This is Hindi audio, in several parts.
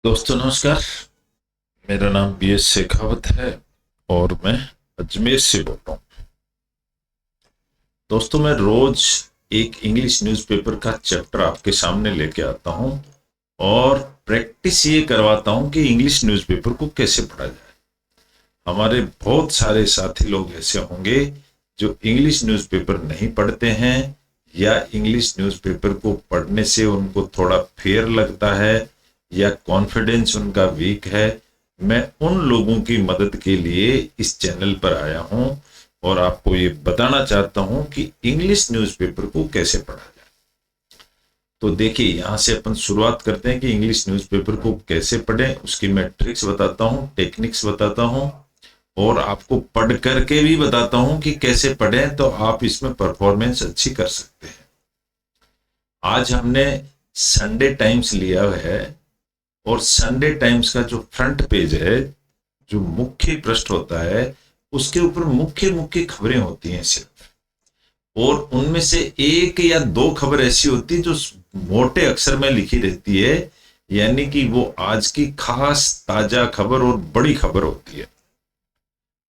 दोस्तों नमस्कार। मेरा नाम BS शेखावत है और मैं अजमेर से बोल रहा हूँ। दोस्तों मैं रोज एक इंग्लिश न्यूज़पेपर का चैप्टर आपके सामने लेके आता हूँ और प्रैक्टिस ये करवाता हूँ कि इंग्लिश न्यूज़पेपर को कैसे पढ़ा जाए। हमारे बहुत सारे साथी लोग ऐसे होंगे जो इंग्लिश न्यूज़पेपर नहीं पढ़ते हैं या इंग्लिश न्यूज़पेपर को पढ़ने से उनको थोड़ा फेयर लगता है या कॉन्फिडेंस उनका वीक है। मैं उन लोगों की मदद के लिए इस चैनल पर आया हूं और आपको ये बताना चाहता हूं कि इंग्लिश न्यूज़पेपर को कैसे पढ़ा जाए। तो देखिए यहां से अपन शुरुआत करते हैं कि इंग्लिश न्यूज़पेपर को कैसे पढ़ें। उसकी मैं ट्रिक्स बताता हूं, टेक्निक्स बताता हूं और आपको पढ़ करके भी बताता हूं कि कैसे पढ़ें तो आप इसमें परफॉर्मेंस अच्छी कर सकते हैं। आज हमने संडे टाइम्स लिया है और संडे टाइम्स का जो फ्रंट पेज है, जो मुख्य पृष्ठ होता है, उसके ऊपर मुख्य मुख्य खबरें होती हैं सिर्फ, और उनमें से एक या दो खबर ऐसी होती है जो मोटे अक्षर में लिखी रहती है, यानी कि वो आज की खास ताजा खबर और बड़ी खबर होती है।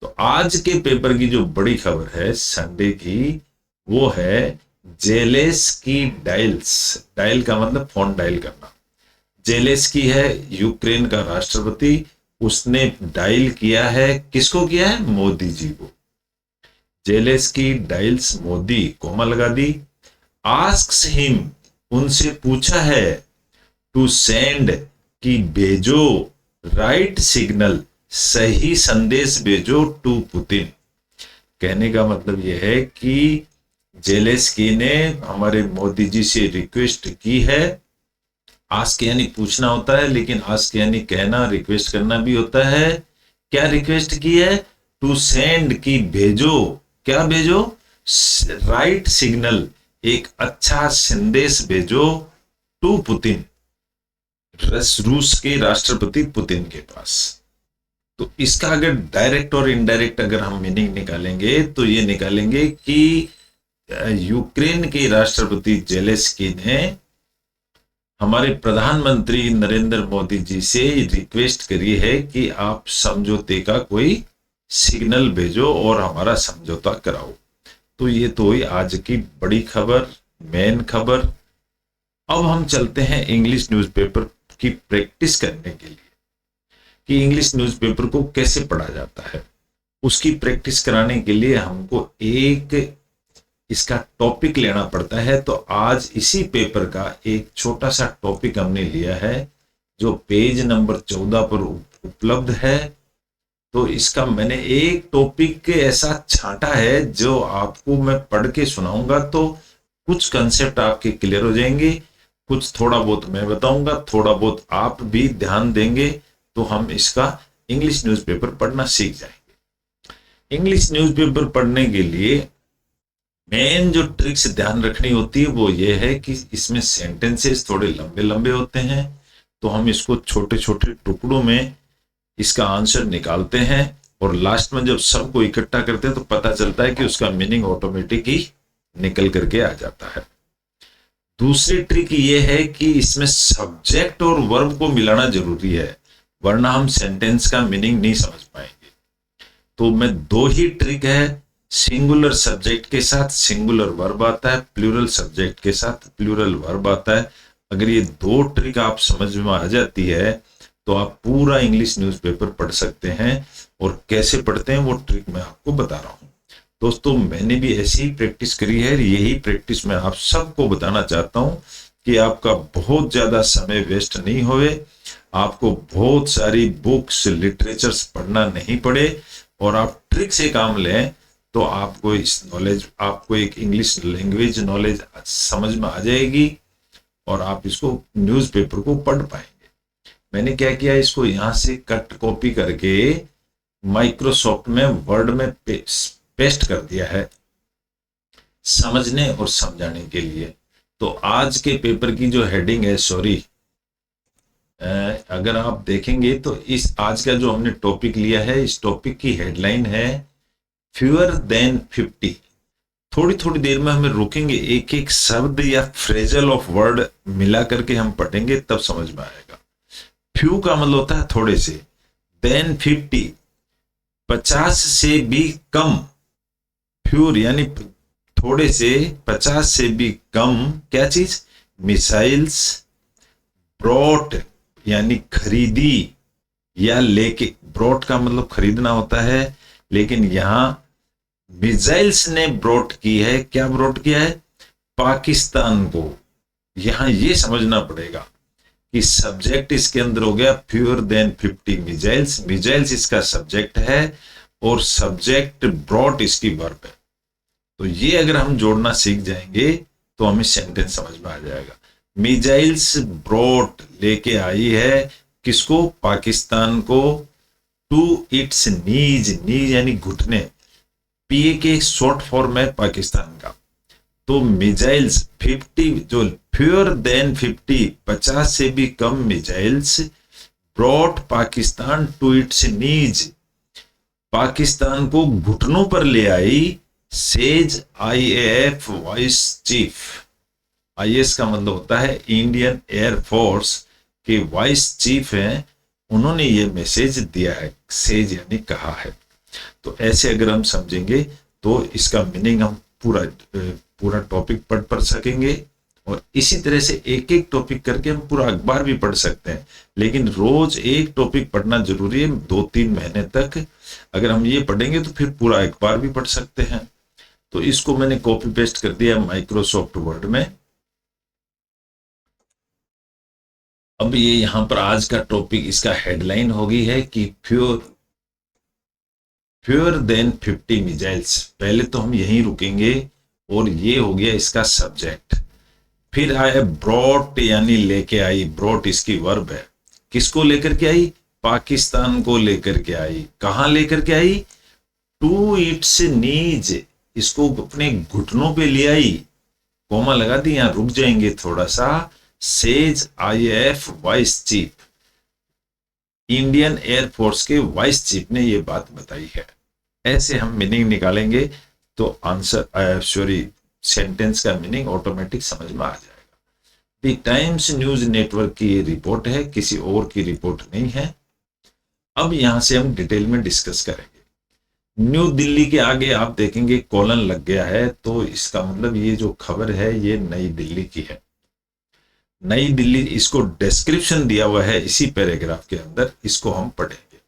तो आज के पेपर की जो बड़ी खबर है संडे की, वो है जेलेस्की डायल्स। डायल का मतलब फोन डायल करना। जेलेस्की है यूक्रेन का राष्ट्रपति, उसने डायल किया है, किसको किया है? मोदी जी को। जेलेस्की डायल्स मोदी, कोमा लगा दी। आस्क्स हिम, उनसे पूछा है, टू सेंड, कि भेजो, राइट सिग्नल, सही संदेश भेजो, टू पुतिन। कहने का मतलब यह है कि जेलेस्की ने हमारे मोदी जी से रिक्वेस्ट की है। आस्क यानी पूछना होता है, लेकिन आस्क यानी कहना, रिक्वेस्ट करना भी होता है। क्या रिक्वेस्ट की है? टू सेंड, की भेजो। क्या भेजो? राइट सिग्नल, एक अच्छा संदेश भेजो, टू पुतिन, रूस के राष्ट्रपति पुतिन के पास। तो इसका अगर डायरेक्ट और इनडायरेक्ट अगर हम मीनिंग निकालेंगे तो ये निकालेंगे कि यूक्रेन के राष्ट्रपति जेलेस्की ने हमारे प्रधानमंत्री नरेंद्र मोदी जी से रिक्वेस्ट करी है कि आप समझौते का कोई सिग्नल भेजो और हमारा समझौता कराओ। तो ये तो हुई आज की बड़ी खबर, मेन खबर। अब हम चलते हैं इंग्लिश न्यूज़पेपर की प्रैक्टिस करने के लिए कि इंग्लिश न्यूज़पेपर को कैसे पढ़ा जाता है। उसकी प्रैक्टिस कराने के लिए हमको एक इसका टॉपिक लेना पड़ता है। तो आज इसी पेपर का एक छोटा सा टॉपिक हमने लिया है जो पेज नंबर 14 पर उपलब्ध है। तो इसका मैंने एक टॉपिक ऐसा छांटा है जो आपको मैं पढ़ के सुनाऊंगा तो कुछ कंसेप्ट आपके क्लियर हो जाएंगे, कुछ थोड़ा बहुत मैं बताऊंगा, थोड़ा बहुत आप भी ध्यान देंगे तो हम इसका इंग्लिश न्यूज़पेपर पढ़ना सीख जाएंगे। इंग्लिश न्यूज़पेपर पढ़ने के लिए मेन जो ट्रिक्स ध्यान रखनी होती है वो ये है कि इसमें सेंटेंसेस थोड़े लंबे लंबे होते हैं, तो हम इसको छोटे छोटे टुकड़ों में इसका आंसर निकालते हैं और लास्ट में जब सबको इकट्ठा करते हैं तो पता चलता है कि उसका मीनिंग ऑटोमेटिक ही निकल करके आ जाता है। दूसरी ट्रिक ये है कि इसमें सब्जेक्ट और वर्ब को मिलाना जरूरी है, वरना हम सेंटेंस का मीनिंग नहीं समझ पाएंगे। तो मैं दो ही ट्रिक है, सिंगुलर सब्जेक्ट के साथ सिंगुलर वर्ब आता है, प्लूरल सब्जेक्ट के साथ प्लूरल वर्ब आता है। अगर ये दो ट्रिक आप समझ में आ जाती है तो आप पूरा इंग्लिश न्यूज़पेपर पढ़ सकते हैं। और कैसे पढ़ते हैं वो ट्रिक मैं आपको बता रहा हूं। दोस्तों मैंने भी ऐसी ही प्रैक्टिस करी है, यही प्रैक्टिस मैं आप सबको बताना चाहता हूं कि आपका बहुत ज्यादा समय वेस्ट नहीं होए, आपको बहुत सारी बुक्स लिटरेचर्स पढ़ना नहीं पड़े और आप ट्रिक से काम लें तो आपको इस नॉलेज, आपको एक इंग्लिश लैंग्वेज नॉलेज समझ में आ जाएगी और आप इसको न्यूज़पेपर को पढ़ पाएंगे। मैंने क्या किया, इसको यहां से कट कॉपी करके माइक्रोसॉफ्ट में वर्ड में पेस्ट कर दिया है समझने और समझाने के लिए। तो आज के पेपर की जो हेडिंग है, सॉरी, अगर आप देखेंगे तो इस आज का जो हमने टॉपिक लिया है, इस टॉपिक की हेडलाइन है फ्यूअर देन 50। थोड़ी थोड़ी देर में हमें रोकेंगे, एक एक शब्द या फ्रेजल ऑफ वर्ड मिला करके हम पढ़ेंगे तब समझ में आएगा। फ्यू का मतलब होता है थोड़े से, देन 50 50 से भी कम, फ्यूर यानी थोड़े से, 50 से भी कम क्या चीज, मिसाइल्स, ब्रॉट यानी खरीदी या लेके, ब्रॉट का मतलब खरीदना होता है, लेकिन यहां मिसाइल्स ने ब्रॉट की है, क्या ब्रॉट किया है, पाकिस्तान को। यहां ये समझना पड़ेगा कि सब्जेक्ट इसके अंदर हो गया फ्यूअर देन 50 मिसाइल्स, मिसाइल्स इसका सब्जेक्ट है और सब्जेक्ट ब्रॉट इसकी वर्ब है। तो ये अगर हम जोड़ना सीख जाएंगे तो हमें सेंटेंस समझ में आ जाएगा। मिसाइल्स ब्रॉट लेके आई है किसको, पाकिस्तान को, टू इट्स नीज, नीज यानी घुटने, पीए के शॉर्ट फॉर्म है पाकिस्तान का। तो मिसाइल्स 50 जो फ्यूअर देन 50 50 से भी कम missiles brought Pakistan to its knees, Pakistan को घुटनों पर ले आई, says IAF vice chief, IAS का मतलब होता है Indian air force vice chief चीफ हैं, उन्होंने ये मैसेज दिया है, सेज यानी कहा है। तो ऐसे अगर हम समझेंगे तो इसका मीनिंग हम पूरा टॉपिक पढ़ सकेंगे, और इसी तरह से एक एक टॉपिक करके हम पूरा अखबार भी पढ़ सकते हैं। लेकिन रोज एक टॉपिक पढ़ना जरूरी है, 2-3 महीने तक अगर हम ये पढ़ेंगे तो फिर पूरा अखबार भी पढ़ सकते हैं। तो इसको मैंने कॉपी पेस्ट कर दिया माइक्रोसॉफ्ट वर्ड में। अब ये यहां पर आज का टॉपिक, इसका हेडलाइन होगी है कि फ्यूअर देन 50 मिसाइल्स। पहले तो हम यहीं रुकेंगे और ये हो गया इसका सब्जेक्ट। फिर आया ब्रॉट यानी लेके आई, ब्रॉट इसकी वर्ब है, किसको लेकर के आई, पाकिस्तान को लेकर के आई। कहां लेकर के आई, टू इट्स नीज, इसको अपने घुटनों पे ले आई, कोमा लगा दी, यहां रुक जाएंगे थोड़ा सा, says IAF vice chief, Indian air force के वाइस चीफ ने ये बात बताई है। ऐसे हम मीनिंग निकालेंगे तो आंसर सेंटेंस का मीनिंग ऑटोमेटिक समझ में आ जाएगा। द टाइम्स न्यूज नेटवर्क की ये रिपोर्ट है, किसी और की रिपोर्ट नहीं है। अब यहां से हम डिटेल में डिस्कस करेंगे। न्यू दिल्ली के आगे आप देखेंगे कॉलन लग गया है, तो इसका मतलब ये जो खबर है ये नई दिल्ली की है। नई दिल्ली, इसको डिस्क्रिप्शन दिया हुआ है इसी पैराग्राफ के अंदर, इसको हम पढ़ेंगे।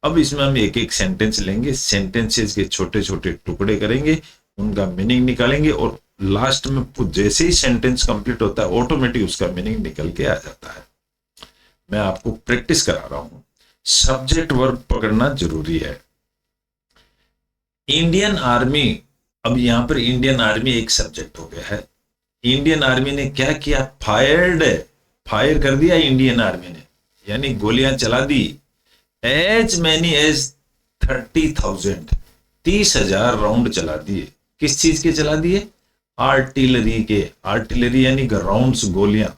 अब इसमें हम एक एक सेंटेंस लेंगे, सेंटेंसेस के छोटे छोटे टुकड़े करेंगे, उनका मीनिंग निकालेंगे, और लास्ट में जैसे ही सेंटेंस कंप्लीट होता है ऑटोमेटिक उसका मीनिंग निकल के आ जाता है। मैं आपको प्रैक्टिस करा रहा हूं। सब्जेक्ट वर्ब पकड़ना जरूरी है। इंडियन आर्मी, अब यहां पर इंडियन आर्मी एक सब्जेक्ट हो गया है। इंडियन आर्मी ने क्या किया, फायर कर दिया इंडियन आर्मी ने, यानी गोलियां चला दी। एज मैनी एज 30,000, 30,000 राउंड चला दिए। किस चीज के चला दिए, आर्टिलरी के, आर्टिलरी यानी राउंड्स, गोलियां।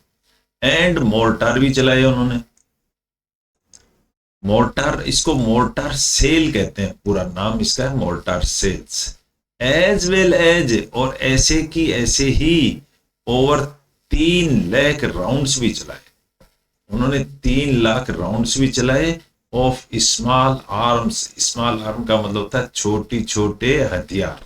एंड मोर्टार भी चलाए उन्होंने, मोर्टार, इसको मोर्टार सेल कहते हैं, पूरा नाम इसका है mortar shells. As well as, और ऐसे की ऐसे ही, ओवर 3 लाख राउंड्स भी चलाए उन्होंने, 3 लाख राउंड्स भी चलाए of small arms, small arm का मतलब होता है छोटी छोटे हथियार।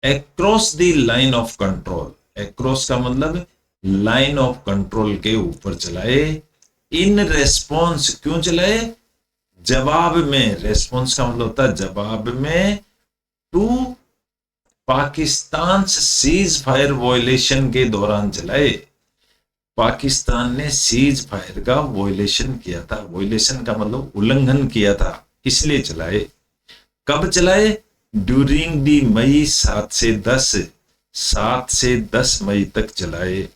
Across the line of control, across का मतलब लाइन ऑफ कंट्रोल के ऊपर चलाए। इन रेस्पॉन्स, क्यों चलाए, जवाब में, रेस्पॉन्स का मतलब होता है जवाब में, to Pakistan ceasefire violation के दौरान चलाए। पाकिस्तान ने सीज फायर का वायलेशन किया था, वायलेशन का मतलब उल्लंघन किया था, इसलिए चलाए। कब चलाए, ड्यूरिंग दी मई 7 से 10 मई तक चलाए।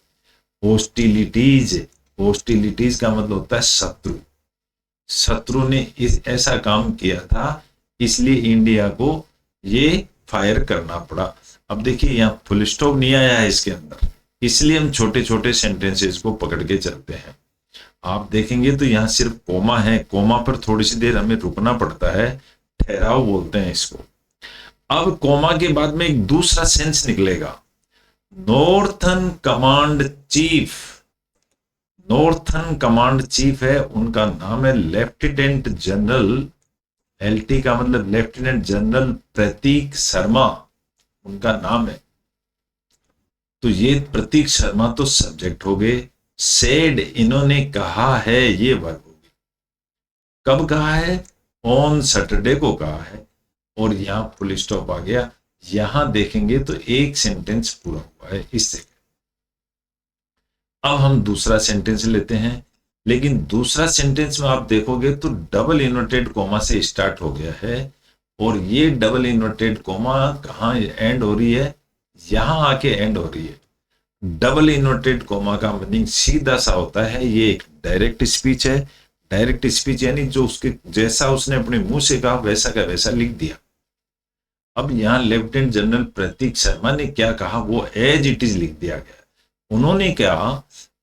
होस्टिलिटीज, होस्टिलिटीज का मतलब होता है शत्रु, शत्रु ने ऐसा काम किया था, इसलिए इंडिया को ये फायर करना पड़ा। अब देखिए यहाँ फुल स्टॉप नहीं आया है इसके अंदर, इसलिए हम छोटे छोटे सेंटेंसेस को पकड़ के चलते हैं। आप देखेंगे तो यहाँ सिर्फ कोमा है, कोमा पर थोड़ी सी देर हमें रुकना पड़ता है, ठहराव बोलते हैं इसको। अब कोमा के बाद में एक दूसरा सेंस निकलेगा, northern command chief, northern command chief है, उनका नाम है लेफ्टिनेंट जनरल, एलटी का मतलब लेफ्टिनेंट जनरल प्रतीक शर्मा उनका नाम है। तो ये प्रतीक शर्मा तो सब्जेक्ट हो गए। सेड इन्होंने कहा है, ये वर्ब होगी। कब कहा है? ऑन सैटरडे को कहा है। और यहां फुल स्टॉप आ गया। यहां देखेंगे तो एक सेंटेंस पूरा हुआ है इससे। अब हम दूसरा सेंटेंस लेते हैं, लेकिन दूसरा सेंटेंस में आप देखोगे तो डबल इन्वर्टेड कोमा से स्टार्ट हो गया है। और ये डबल इन्वर्टेड कोमा कहां एंड हो रही है? यहां आके एंड हो रही है। डबल इन्वर्टेड कोमा का मीनिंग सीधा सा होता है, ये एक डायरेक्ट स्पीच है। डायरेक्ट स्पीच यानी जो उसके जैसा उसने अपने मुंह से कहा वैसा का वैसा लिख दिया। अब यहां लेफ्टिनेंट जनरल प्रतीक शर्मा ने क्या कहा, वो एज इट इज लिख दिया गया। उन्होंने क्या,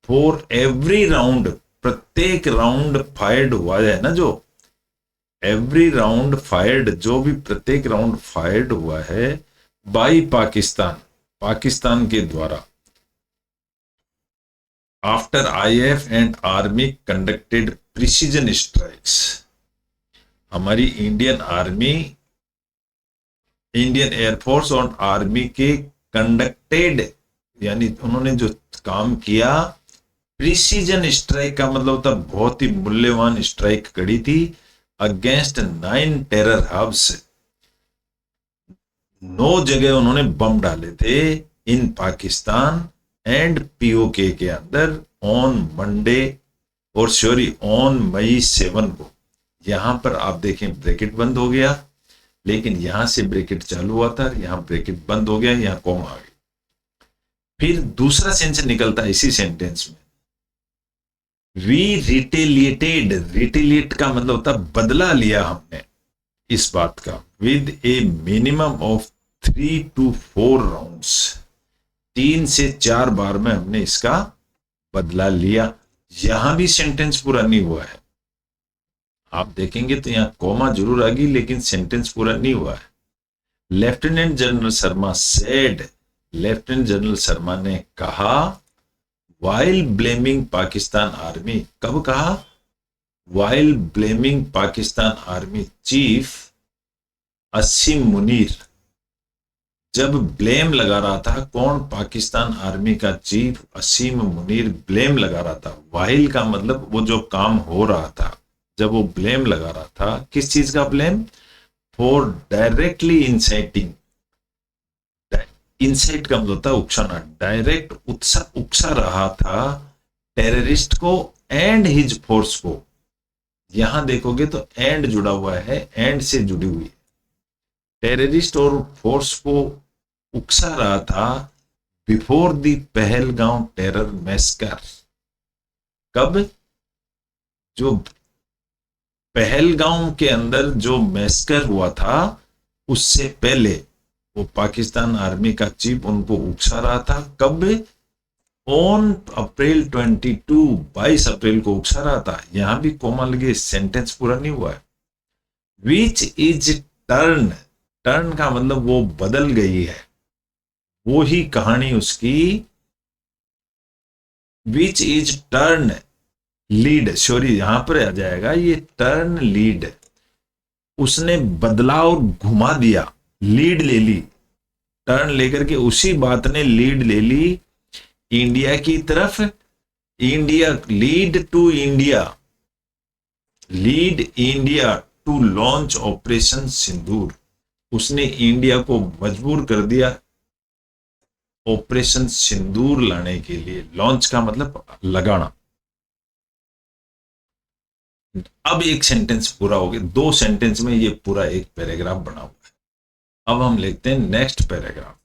फॉर एवरी राउंड, प्रत्येक राउंड फायर्ड हुआ है ना, जो एवरी राउंड फायर्ड, जो भी प्रत्येक राउंड फायर्ड हुआ है बाई पाकिस्तान, पाकिस्तान के द्वारा, after if and army conducted precision strikes, हमारी इंडियन आर्मी, इंडियन एयरफोर्स और आर्मी के कंडक्टेड, यानी उन्होंने जो काम किया, प्रिसीजन स्ट्राइक का मतलब होता बहुत ही मूल्यवान स्ट्राइक करी थी अगेंस्ट 9 टेरर हब्स। 9 जगह उन्होंने बम डाले थे इन पाकिस्तान एंड पीओके के अंदर ऑन मंडे, और सॉरी ऑन मई 7 को। यहां पर आप देखें ब्रैकेट बंद हो गया, लेकिन यहां से ब्रैकेट चालू हुआ था, यहां ब्रैकेट बंद हो गया, यहां कॉमा आ गई। फिर दूसरा सेंस निकलता है इसी सेंटेंस में, वी रिटेलिएटेड, रिटेलिएट का मतलब होता है बदला लिया हमने इस बात का, with A minimum of 3 to 4 rounds, 3 से 4 बार में हमने इसका बदला लिया। यहां भी सेंटेंस पूरा नहीं हुआ है, आप देखेंगे तो यहां कॉमा जरूर आ गई, लेकिन सेंटेंस पूरा नहीं हुआ है। Lieutenant general Sharma said, lieutenant general Sharma ने कहा, वाइल ब्लेमिंग पाकिस्तान आर्मी, कब कहा? While blaming Pakistan army chief Asim Munir, जब ब्लेम लगा रहा था, कौन? पाकिस्तान आर्मी का चीफ असीम मुनीर ब्लेम लगा रहा था। वाइल का मतलब वो जो काम हो रहा था, जब वो ब्लेम लगा रहा था, किस चीज का blame? For directly inciting, insight का मतलब होता है उकसाना, डायरेक्ट उकसा रहा था टेररिस्ट को एंड हिज फोर्स को। यहां देखोगे तो एंड जुड़ा हुआ है, एंड से जुड़ी हुई है। टेररिस्ट और फोर्स को उकसा रहा था before the Pahalgam terror massacre, कब? जो पहलगांव के अंदर जो मैस्कर हुआ था उससे पहले वो पाकिस्तान आर्मी का चीफ उनको उकसा रहा था। कब? ऑन अप्रैल 22, 22 अप्रैल को उकसा रहा था। यहां भी कोमा लगे, सेंटेंस पूरा नहीं हुआ है। विच इज टर्न, टर्न का मतलब वो बदल गई है, वो ही कहानी उसकी। Which is turn lead, sorry यहां पर आ जाएगा ये टर्न लीड, उसने बदला और घुमा दिया, लीड ले ली, टर्न लेकर के उसी बात ने लीड ले ली इंडिया की तरफ। India, lead to India, lead India to launch operation Sindoor, उसने इंडिया को मजबूर कर दिया ऑपरेशन सिंदूर लाने के लिए। लॉन्च का मतलब लगाना। अब एक सेंटेंस पूरा हो गया, 2 सेंटेंस में ये पूरा एक पैराग्राफ बना हुआ है। अब हम लिखते हैं नेक्स्ट पैराग्राफ।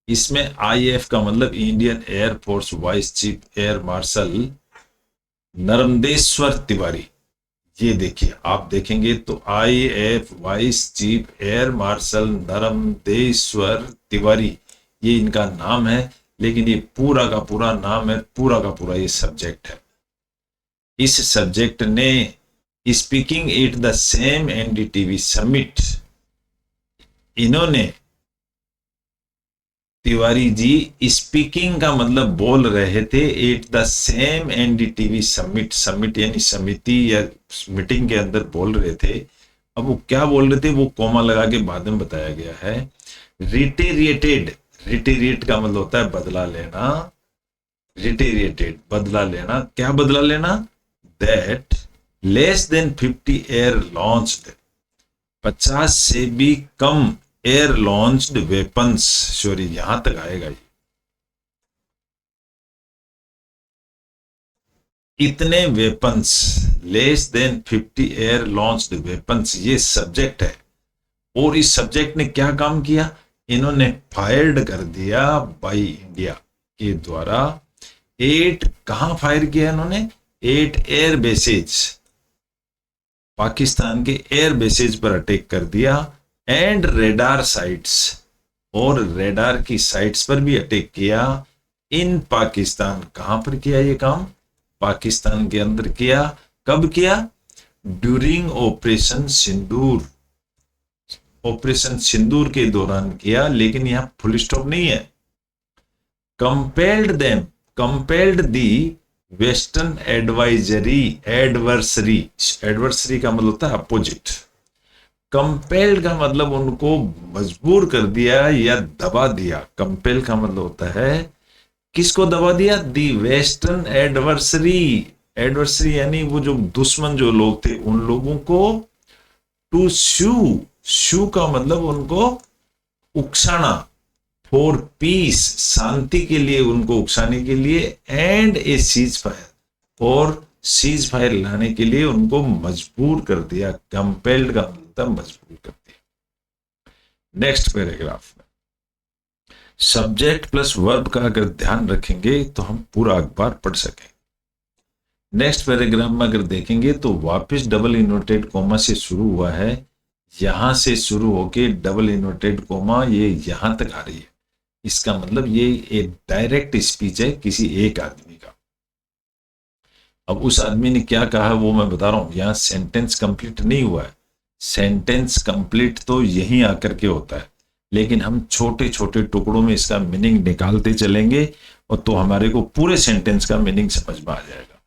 इसमें आईएएफ का मतलब Indian air force vice chief air marshal Narmadeshwar Tiwari. ये देखिए, आप देखेंगे तो IAF vice chief air marshal Narmadeshwar Tiwari, ये इनका नाम है, लेकिन ये पूरा का पूरा नाम है, पूरा का पूरा ये सब्जेक्ट है। इस सब्जेक्ट ने speaking at the same NDTV summit, इन्होंने तिवारी जी स्पीकिंग का मतलब बोल रहे थे at the same NDTV summit, summit यानी समिति या मीटिंग के अंदर बोल रहे थे। अब वो क्या बोल रहे थे वो कोमा लगा के बाद में बताया गया है। रिटेरिएटेड, रिटेरिएट का मतलब होता है बदला लेना, रिटेरिएटेड बदला लेना, क्या बदला लेना, that less than 50 air launched, 50 से भी कम एयर लॉन्च्ड वेपन्स, सॉरी यहां तक आएगा ये, इतने weapons, less than 50 air launched weapons, ये सब्जेक्ट है। और इस सब्जेक्ट ने क्या काम किया, इन्होंने फायर्ड कर दिया बाई इंडिया के द्वारा 8, कहां फायर किया इन्होंने, 8 एयर बेसेज, पाकिस्तान के एयर बेसेज पर अटैक कर दिया, एंड रेडार साइट्स, और रेडार की साइट्स पर भी अटैक किया इन पाकिस्तान। कहां पर किया ये काम, पाकिस्तान के अंदर किया। कब किया, ड्यूरिंग ऑपरेशन सिंदूर, ऑपरेशन सिंदूर के दौरान किया। लेकिन यहां फुल स्टॉप नहीं है, compelled them, compelled the western advisory, adversary, adversary का मतलब होता है अपोजिट, कंपेल्ड का मतलब उनको मजबूर कर दिया या दबा दिया। कंपेल का मतलब होता है किसको दबा दिया, दी वेस्टर्न एडवर्सरी, एडवर्सरी यानी वो जो दुश्मन जो लोग थे उन लोगों को, टू शू, शू का मतलब उनको उकसाना, फॉर पीस, शांति के लिए उनको उकसाने के लिए, एंड ए सीज फायर, और सीज फायर लाने के लिए उनको मजबूर कर दिया। कंपेल्ड का मतलब मजबूर कर दिया। नेक्स्ट पैराग्राफ में सब्जेक्ट प्लस वर्ब का अगर ध्यान रखेंगे तो हम पूरा अखबार पढ़ सकें। नेक्स्ट पैराग्राफ में अगर देखेंगे तो वापस डबल इन्वर्टेड कोमा से शुरू हुआ है, यहां से शुरू होके डबल इन्वर्टेड कोमा ये यहां तक आ रही है। इसका मतलब ये एक डायरेक्ट स्पीच है किसी एक आदमी का। अब उस आदमी ने क्या कहा वो मैं बता रहा हूं, यहां सेंटेंस कंप्लीट नहीं हुआ है, सेंटेंस कंप्लीट तो यहीं आकर के होता है, लेकिन हम छोटे छोटे टुकड़ों में इसका मीनिंग निकालते चलेंगे और तो हमारे को पूरे सेंटेंस का मीनिंग समझ में आ जाएगा।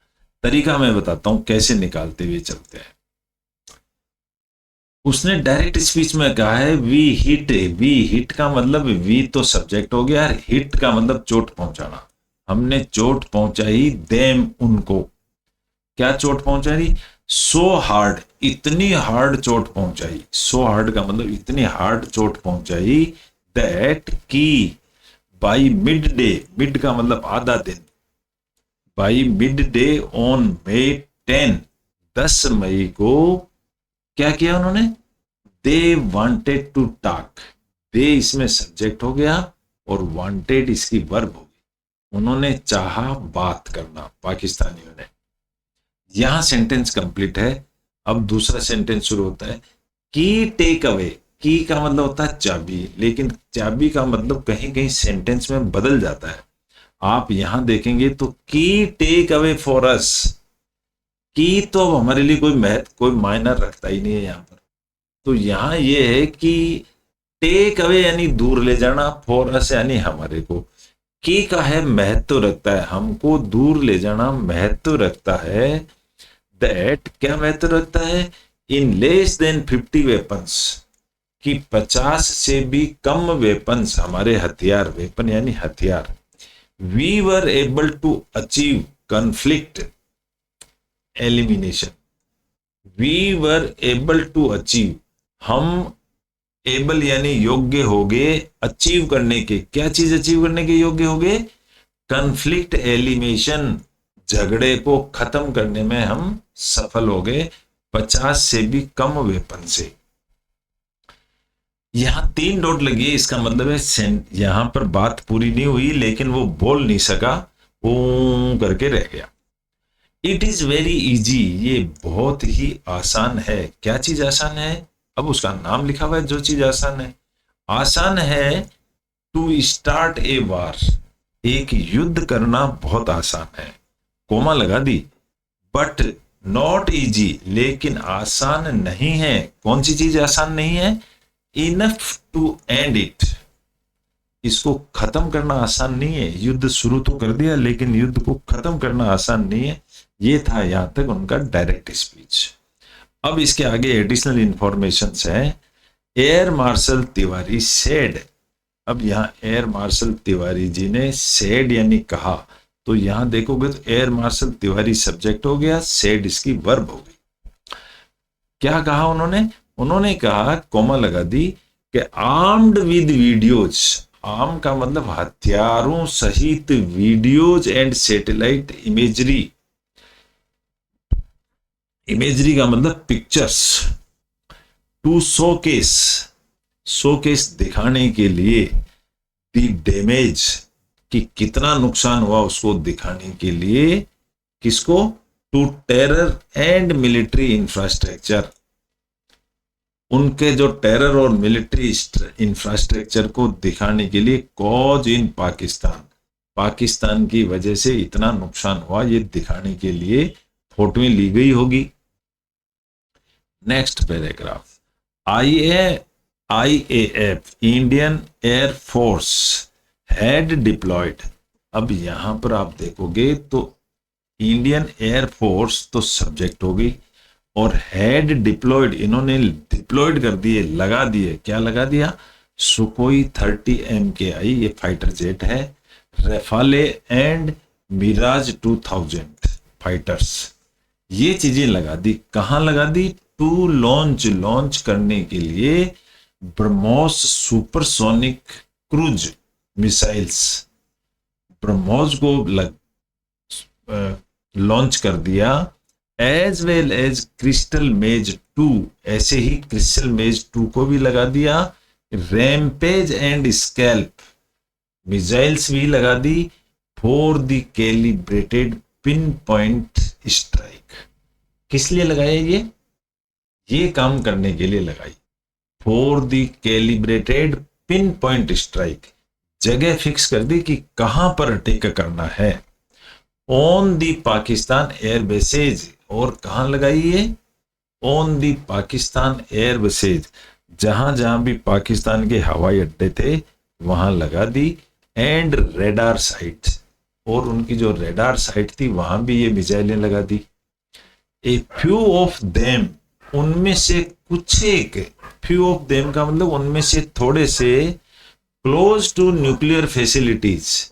तरीका मैं बताता हूं कैसे निकालते हुए चलते हैं। उसने डायरेक्ट स्पीच में कहा है वी हिट, वी हिट का मतलब वी तो सब्जेक्ट हो गया, हिट का मतलब चोट पहुंचाना, हमने चोट पहुंचाई देम उनको, क्या चोट पहुंचाई, सो हार्ड, इतनी हार्ड चोट पहुंचाई, सो हार्ड का मतलब इतनी हार्ड चोट पहुंचाई, दैट की बाई मिड डे, मिड का मतलब आधा दिन, by midday on May 10, 10 मई को क्या किया उन्होंने, they wanted to talk, they इसमें सब्जेक्ट हो गया और वांटेड इसकी वर्ब हो गई, उन्होंने चाहा बात करना पाकिस्तानियों ने। यहां सेंटेंस कंप्लीट है। अब दूसरा सेंटेंस शुरू होता है की टेक अवे, की का मतलब होता है चाबी, लेकिन चाबी का मतलब कहीं कहीं सेंटेंस में बदल जाता है। आप यहां देखेंगे तो की टेक अवे फॉर अस, की तो अब हमारे लिए कोई मायना रखता ही नहीं है यहां पर। तो यहां ये है कि टेक अवे यानी दूर ले जाना, फॉर अस यानी हमारे को, की का है महत्व रखता है, हमको दूर ले जाना महत्व रखता है। दैट क्या महत्व रखता है, इन लेस देन 50 वेपन्स, कि 50 से भी कम वेपन्स, हमारे हथियार, वेपन यानी हथियार, we were able to achieve conflict elimination, we were able to achieve, हम एबल यानी योग्य हो गए अचीव करने के, क्या चीज अचीव करने के योग्य हो गए, कॉन्फ्लिक्ट एलिमिनेशन, झगड़े को खत्म करने में हम सफल हो गए 50 से भी कम वेपन से। यहां 3 डॉट लगी है, इसका मतलब है यहां पर बात पूरी नहीं हुई, लेकिन वो बोल नहीं सका, वो करके रह गया। इट इज वेरी इजी, ये बहुत ही आसान है। क्या चीज आसान है, अब उसका नाम लिखा हुआ है जो चीज आसान है टू स्टार्ट ए वार, एक युद्ध करना बहुत आसान है, कोमा लगा दी, बट नॉट इजी, लेकिन आसान नहीं है। कौन सी चीज आसान नहीं है, इनफ टू एंड इट, इसको खत्म करना आसान नहीं है। युद्ध शुरू तो कर दिया, लेकिन युद्ध को खत्म करना आसान नहीं है। ये था यहां तक उनका डायरेक्ट स्पीच। अब इसके आगे एडिशनल इंफॉर्मेशन है। Air marshal Tiwari said. अब यहाँ एयर मार्शल तिवारी जी ने सेड यानी कहा, तो यहां देखोगे तो एयर मार्शल तिवारी सब्जेक्ट हो गया, सेड इसकी वर्ब हो गई। क्या कहा उन्होंने? उन्होंने कहा, कोमा लगा दी, कि आर्म्ड विद वीडियोज, आर्म का मतलब हथियारों सहित videos and satellite imagery, imagery का मतलब पिक्चर्स, टू शोकेस, शोकेस दिखाने के लिए, दी डैमेज कि कितना नुकसान हुआ उसको दिखाने के लिए, किसको? To terror and military infrastructure, उनके जो टेरर और मिलिट्री इंफ्रास्ट्रक्चर को दिखाने के लिए, कॉज इन पाकिस्तान, पाकिस्तान की वजह से इतना नुकसान हुआ, ये दिखाने के लिए फोटोएं ली गई होगी। Next paragraph, IAF Indian air force had deployed. अब यहां पर आप देखोगे तो इंडियन एयर फोर्स तो सब्जेक्ट हो गई, और हैड डिप्लॉयड, इन्होंने डिप्लॉयड कर दिए, लगा दिए। क्या लगा दिया? सुकोई 30 MKI, ये फाइटर जेट है, रेफाले एंड मिराज 2000 फाइटर्स, ये चीजें लगा दी। कहां लगा दी? टू लॉन्च करने के लिए BrahMos supersonic cruise missiles, BrahMos को लॉन्च कर दिया, एज वेल एज क्रिस्टल मेज 2, ऐसे ही क्रिस्टल मेज 2 को भी लगा दिया, रैम्पेज एंड स्कैल्प मिसाइल्स भी लगा दी, for the calibrated pin point strike. किस लिए लगाया? ये काम करने के लिए लगाई, for the calibrated pin point strike, जगह फिक्स कर दी कि कहां पर अटैक करना है, on the Pakistan air bases, और कहां लगाई है? On the Pakistan air bases, जहां जहां भी पाकिस्तान के हवाई अड्डे थे वहां लगा दी, एंड रेडार साइट, और उनकी जो रेडार साइट थी वहां भी ये मिसाइलें लगा दी। ए फ्यू ऑफ देम, उनमें से कुछ एक, फ्यू ऑफ देम का मतलब उनमें से थोड़े से, close to nuclear facilities,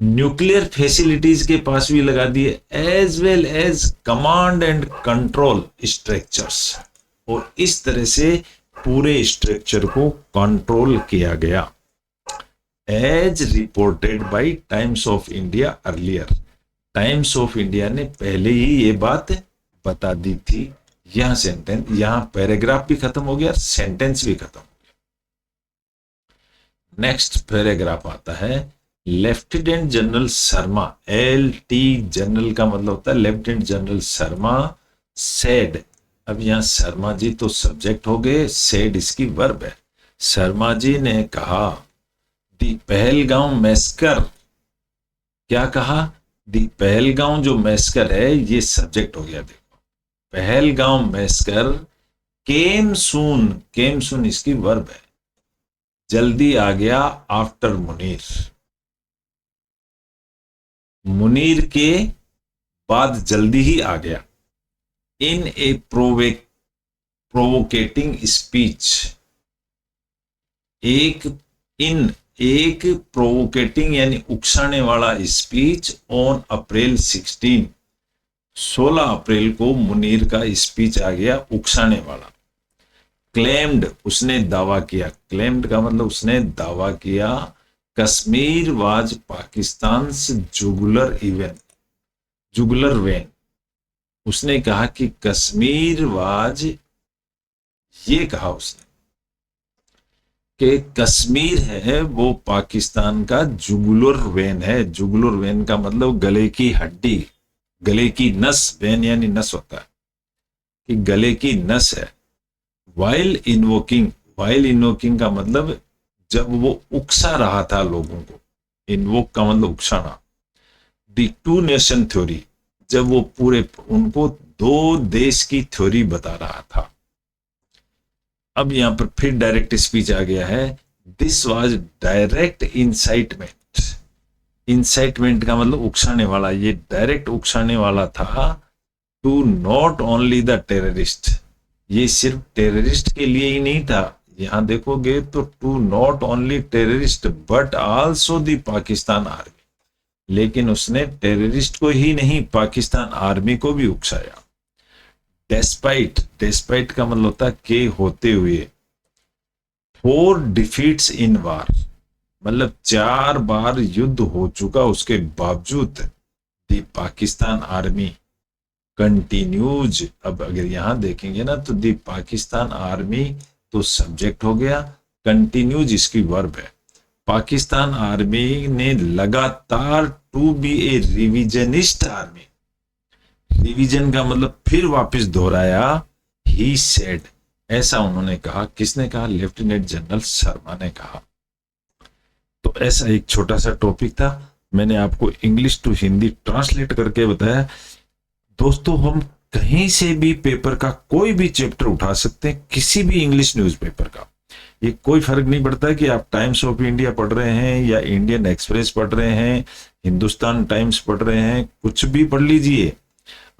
nuclear facilities के पास भी लगा दिए, as well as command and control structures, और इस तरह से पूरे स्ट्रक्चर को कंट्रोल किया गया, as reported by Times of India earlier, Times of India ने पहले ही ये बात बता दी थी। यहां सेंटेंस, यहां पैराग्राफ भी खत्म हो गया, सेंटेंस भी खत्म हो गया। नेक्स्ट पैराग्राफ आता है, lieutenant general Sharma, LT general का मतलब होता है लेफ्टिनेंट जनरल शर्मा, सेड। अब यहां शर्मा जी तो सब्जेक्ट हो गए, सेड इसकी वर्ब है। शर्मा जी ने कहा, दी पहलगांव मैस्कर, क्या कहा? दी पहलगांव जो मैस्कर है ये सब्जेक्ट हो गया। देखो, पहलगांव मैस्कर केम सून इसकी वर्ब है, जल्दी आ गया, आफ्टर मुनीर, मुनीर के बाद जल्दी ही आ गया, इन ए प्रोवोकेटिंग स्पीच, एक प्रोवोकेटिंग यानी उकसाने वाला स्पीच, ऑन अप्रैल 16 अप्रैल को मुनीर का स्पीच आ गया, उकसाने वाला। क्लेम्ड, उसने दावा किया, क्लेम्ड का मतलब उसने दावा किया, कश्मीर वाज पाकिस्तान से जुगुलर वेन, उसने कहा कि कश्मीर वाज, ये कहा उसने कि कश्मीर है वो पाकिस्तान का जुगुलर वेन है। जुगुलर वेन का मतलब गले की हड्डी, गले की नस, वेन यानी नस होता है, कि गले की नस है। वाइल इन्वोकिंग का मतलब जब वो उकसा रहा था लोगों को, इन्वोक का मतलब उकसाना। दी 2 नेशन थ्योरी, जब वो पूरे उनको 2 देश की थ्योरी बता रहा था। अब यहां पर फिर डायरेक्ट स्पीच आ गया है, this was direct incitement. Incitement का मतलब उकसाने वाला, ये डायरेक्ट उकसाने वाला था to not only the terrorist. ये सिर्फ टेररिस्ट के लिए ही नहीं था, यहां देखोगे तो to not only terrorist but also the Pakistan army. लेकिन उसने टेररिस्ट को ही नहीं, पाकिस्तान आर्मी को भी उकसाया। डेस्पाइट, डेस्पाइट का मतलब होता है के होते हुए। 4 डिफीट्स इन वार, मतलब 4 बार युद्ध हो चुका उसके बावजूद द पाकिस्तान आर्मी कंटिन्यूज। अब अगर यहां देखेंगे ना तो द पाकिस्तान आर्मी तो सब्जेक्ट हो गया, कंटिन्यूज इसकी वर्ब है। पाकिस्तान आर्मी ने लगातार to be a revisionist army, revision का मतलब फिर वापस दोहराया, ही सेड, ऐसा उन्होंने कहा। किसने कहा? लेफ्टिनेंट जनरल शर्मा ने कहा। तो ऐसा एक छोटा सा टॉपिक था, मैंने आपको इंग्लिश टू हिंदी ट्रांसलेट करके बताया। दोस्तों हम कहीं से भी पेपर का कोई भी चैप्टर उठा सकते हैं, किसी भी इंग्लिश न्यूज़पेपर का। ये कोई फर्क नहीं पड़ता कि आप टाइम्स ऑफ इंडिया पढ़ रहे हैं या इंडियन एक्सप्रेस पढ़ रहे हैं, हिंदुस्तान टाइम्स पढ़ रहे हैं, कुछ भी पढ़ लीजिए।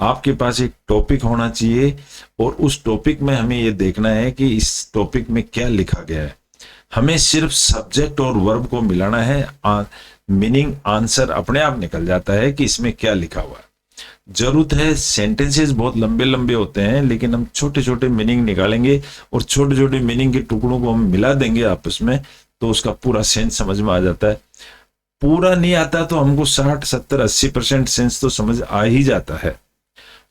आपके पास एक टॉपिक होना चाहिए और उस टॉपिक में हमें ये देखना है कि इस टॉपिक में क्या लिखा गया है। हमें सिर्फ सब्जेक्ट और वर्ब को मिलाना है, मीनिंग आंसर अपने आप निकल जाता है कि इसमें क्या लिखा हुआ है। जरूरत है, सेंटेंसेस बहुत लंबे लंबे होते हैं लेकिन हम छोटे छोटे मीनिंग निकालेंगे और छोटे छोटे मीनिंग के टुकड़ों को हम मिला देंगे आपस में, तो उसका पूरा सेंस समझ में आ जाता है। पूरा नहीं आता तो हमको 60, 70, 80% सेंस तो समझ आ ही जाता है,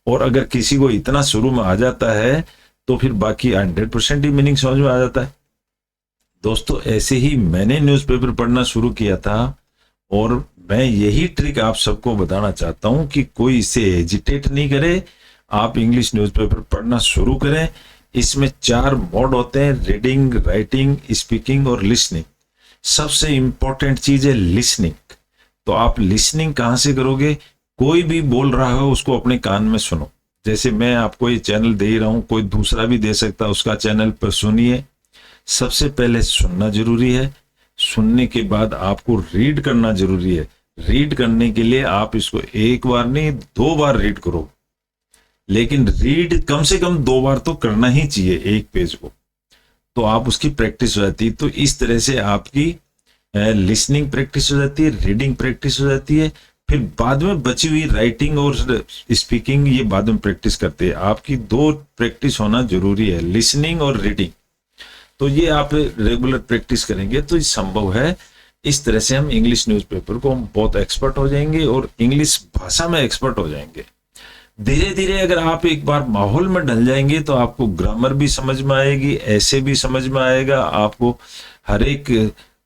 और अगर किसी को इतना शुरू में आ जाता है तो फिर बाकी 100% ही मीनिंग समझ में आ जाता है। दोस्तों ऐसे ही मैंने न्यूज़पेपर पढ़ना शुरू किया था और मैं यही ट्रिक आप सबको बताना चाहता हूं कि कोई इसे हेजिटेट नहीं करे, आप इंग्लिश न्यूज़पेपर पढ़ना शुरू करें। इसमें 4 मोड होते हैं, रीडिंग, राइटिंग, स्पीकिंग और लिसनिंग। सबसे इंपॉर्टेंट चीज है लिसनिंग। तो आप लिसनिंग कहां से करोगे? कोई भी बोल रहा हो उसको अपने कान में सुनो। जैसे मैं आपको ये चैनल दे रहा हूं, कोई दूसरा भी दे सकता है, उसका चैनल पर सुनिए। सबसे पहले सुनना जरूरी है, सुनने के बाद आपको रीड करना जरूरी है। रीड करने के लिए आप इसको 1 बार नहीं 2 बार रीड करो, लेकिन रीड कम से कम 2 बार तो करना ही चाहिए एक पेज को, तो आप उसकी प्रैक्टिस हो जाती है। तो इस तरह से आपकी लिसनिंग प्रैक्टिस हो जाती है, रीडिंग प्रैक्टिस हो जाती है, फिर बाद में बची हुई राइटिंग और स्पीकिंग ये बाद में प्रैक्टिस करते हैं। आपकी 2 प्रैक्टिस होना जरूरी है, लिसनिंग और रीडिंग। तो ये आप रेगुलर प्रैक्टिस करेंगे तो ये संभव है। इस तरह से हम इंग्लिश न्यूज़पेपर को हम बहुत एक्सपर्ट हो जाएंगे और इंग्लिश भाषा में एक्सपर्ट हो जाएंगे। धीरे धीरे अगर आप एक बार माहौल में ढल जाएंगे तो आपको ग्रामर भी समझ में आएगी, ऐसे भी समझ में आएगा, आपको हर एक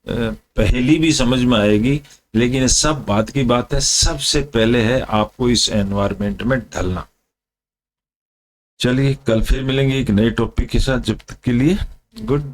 पहेली भी समझ में आएगी। लेकिन सब बात की बात है, सबसे पहले है आपको इस एनवायरनमेंट में ढलना। चलिए कल फिर मिलेंगे एक नए टॉपिक के साथ, जब तक के लिए गुड।